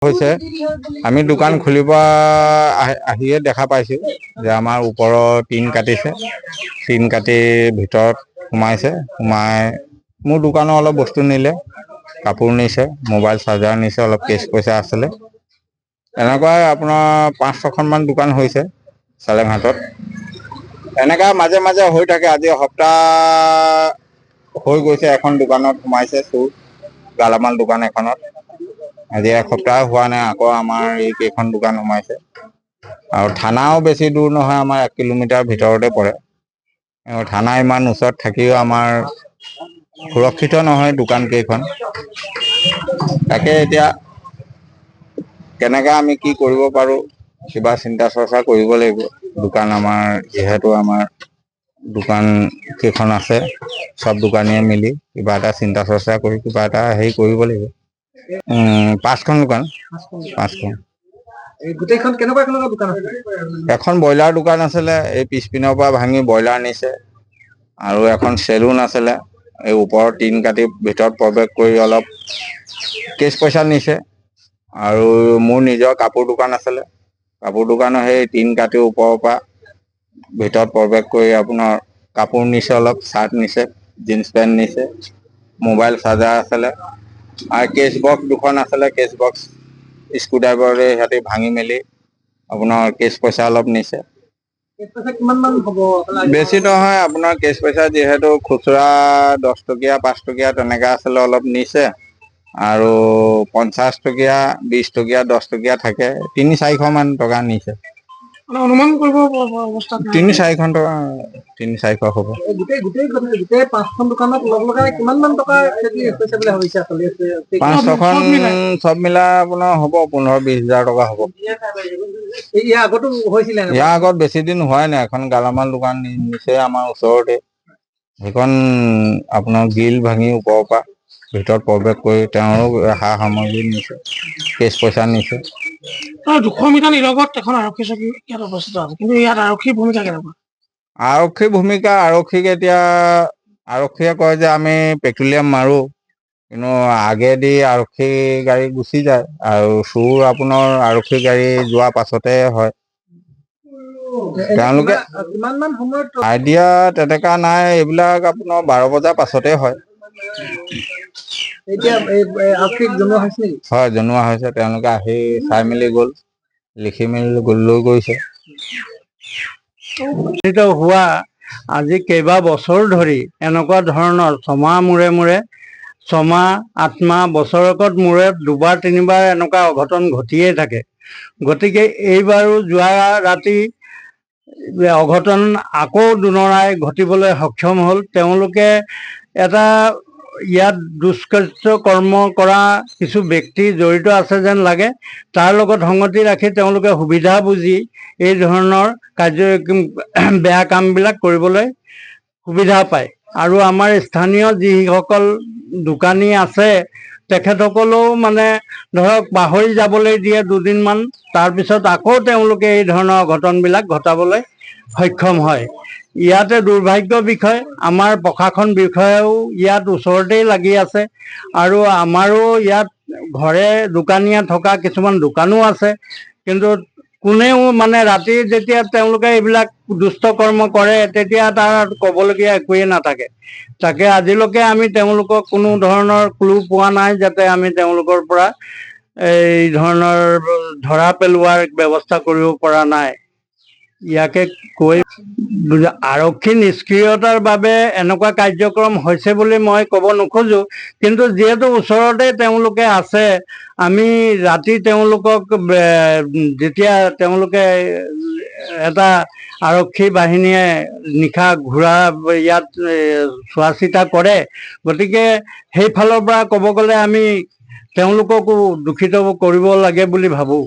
হৈছে আমি দোকান খুলিব আহিয়ে দেখা পাইছো যে আমাৰ ওপৰৰ টিন কাটিছে, টিন কাটি ভিতৰত সোমাইছে, সোমাই মোৰ দোকানৰ অলপ বস্তু নিলে, কাপোৰ নিছে, মোবাইল চাৰ্জাৰ নিছে, অলপ কেছ পইচা আছিলে। এনেকুৱাই আপোনাৰ 5-6খনমান দোকান হৈছে চালেঙহাটত। এনেকা মাজে মাজে হৈ থাকে। আজি সপ্তাহ হৈ গৈছে এখন দোকানত সোমাইছে চোৰ, গালামাল দোকান এখনত। আজি এসপ্তাহ হোৱা নাই, আকৌ আমাৰ এই কেইখন দোকান সোমাইছে। আৰু থানাও বেছি দূৰ নহয়, আমাৰ 1 কিলোমিটাৰ ভিতৰতে পৰে। থানা ইমান ওচৰত থাকিও আমাৰ সুৰক্ষিত নহয় দোকান কেইখন। তাকে এতিয়া কেনেকে আমি কি কৰিব পাৰো, কিবা চিন্তা চৰ্চা কৰিব লাগিব। দোকান আমাৰ যিহেতু আমাৰ দোকান কেইখন আছে, সব দোকানীয়ে মিলি কিবা এটা চিন্তা চৰ্চা কৰি কিবা এটা হেৰি কৰিব লাগিব। 5খন দোকান, 5খন। গোটেইখন কেনেকুৱা কেনেকুৱা দোকান আছে? এখন ব্ৰইলাৰ দোকান আছিলে, এই পিছপিনৰ পৰা ভাঙি ব্ৰইলাৰ নিছে। আৰু এখন চেলুন আছিলে, এই ওপৰত টিন কাটি ভিতৰত প্ৰৱেশ কৰি অলপ কেছ পইচা নিছে। আৰু মোৰ নিজৰ কাপোৰ দোকান আছিলে, কাপোৰ দোকানৰ সেই টিন কাটি ওপৰৰ পৰা ভিতৰত প্ৰৱেশ কৰি আপোনাৰ কাপোৰ নিছে, অলপ চাৰ্ট নিছে, জিন্স পেণ্ট নিছে, মোবাইল চাৰ্জাৰ আছিলে। আৰু কেছ বক্স 2খন আছিলে, কেছ বক্স স্ক্ৰুড্ৰাইভাৰে সিহঁতে ভাঙি মেলি আপোনাৰ কেছ পইচা অলপ নিছে। কিমান মান হ'ব? বেছি নহয়, আপোনাৰ কেছ পইচা যিহেতু খুচুৰা 10 টকীয়া 5 টকীয়া তেনেকা আছিলে, অলপ নিছে। আৰু 50 টকীয়া 20 টকীয়া 10 টকীয়া থাকে, 300-400 মান টকা নিছে। অনুমান কৰিব অৱস্থাত 300-400 টকা, 300-400 হ'ব। গোটেই 5খন দোকানত লগাই কিমান মান টকা খেতি হৈছে বুলি ভাবিছে? 5-6খন চব মিলাই আপোনাৰ হ'ব 15-20 হাজাৰ টকা হ'ব। ইয়াৰ আগতো হৈছিলে? ইয়াৰ আগত বেছি দিন হোৱাই নাই, এখন গালামাল দোকান নিছে আমাৰ ওচৰতে। সেইখন আপোনাৰ গ্ৰিল ভাঙি ওপৰৰ পৰা ভিতৰত প্ৰৱেশ কৰি তেওঁৰো সা-সামগ্ৰী নিছে, কেছ পইচা নিছে। 200 মিটাৰ নিলগত এখন আৰক্ষী চকী ইয়াত অৱস্থিত আছে, কিন্তু ইয়াত আৰক্ষীৰ ভূমিকা কেনেকুৱা? আৰক্ষীৰ ভূমিকা, আৰক্ষীক এতিয়া আৰক্ষীয়ে কয় যে আমি পেট্ৰলিয়াম মাৰো, কিন্তু আগেদি আৰক্ষী গাড়ী গুচি যায়। আৰু চুৰ আপোনাৰ আৰক্ষী গাড়ী যোৱা পাছতে হয়। তেওঁলোকে কিমান মান সময়ত আইডিয়া তেনেকা নাই, এইবিলাক আপোনাৰ 12 বজাৰ পাছতে হয়। এতিয়া আৰক্ষীক জনোৱা হৈছে নেকি? হয়, জনোৱা হৈছে। তেওঁলোকে আহি চাই মেলি গ'ল, লিখি মেলি লৈ গৈছে। হোৱা আজি কেইবা বছৰ ধৰি এনেকুৱা ধৰণৰ ছমাহ মূৰে মূৰে, 6 মাহ 8 মাহ বছৰেকত মূৰে 2-3বাৰ এনেকুৱা অঘটন ঘটিয়ে থাকে। গতিকে এইবাৰো যোৱা ৰাতি অঘটন আকৌ দুনৰাই ঘটিবলৈ সক্ষম হ'ল। তেওঁলোকে এটা ইয়াত দুষ্কৃত্য কৰ্ম কৰা কিছু ব্যক্তি জড়িত আছে যেন লাগে। তাৰ লগত সংগতি ৰাখি তেওঁলোকে সুবিধা বুজি এই ধৰণৰ বেয়া কামবিলাক কৰিবলৈ সুবিধা পায়। আৰু আমাৰ স্থানীয় যিসকল দোকানী আছে, তেখেতসকলেও মানে ধৰক পাহৰি যাবলৈ দিয়ে 2 দিনমান, তাৰপিছত আকৌ তেওঁলোকে এই ধৰণৰ অঘটনবিলাক ঘটাবলৈ সক্ষম হয়। ইয়াতে দুৰ্ভাগ্যৰ বিষয়, আমাৰ প্ৰশাসন বিষয়াও ইয়াত ওচৰতেই লাগি আছে। আৰু আমাৰো ইয়াত ঘৰে দোকানীয়া থকা কিছুমান দোকানো আছে, কিন্তু কোনেও মানে ৰাতি যেতিয়া তেওঁলোকে এইবিলাক দুষ্ট কৰ্ম কৰে, তেতিয়া তাৰ ক'বলগীয়া একোৱেই নাথাকে। তাকে আজিলৈকে আমি তেওঁলোকক কোনো ধৰণৰ ক্লু পোৱা নাই, যাতে আমি তেওঁলোকৰ পৰা এই ধৰণৰ ধৰা পেলোৱাৰ ব্যৱস্থা কৰিব পৰা নাই। ইয়াকে কৈ আৰক্ষী নিষ্ক্ৰিয়তাৰ বাবে এনেকুৱা কাৰ্যক্ৰম হৈছে বুলি মই ক'ব নোখোজো, কিন্তু যিহেতু ওচৰতে তেওঁলোকে আছে, আমি ৰাতি তেওঁলোকক যেতিয়া তেওঁলোকে এটা আৰক্ষী বাহিনীয়ে নিশা ঘূৰা ইয়াত চোৱা চিতা কৰে, গতিকে সেইফালৰ পৰা ক'ব গ'লে আমি তেওঁলোককো দূষিত কৰিব লাগে বুলি ভাবোঁ।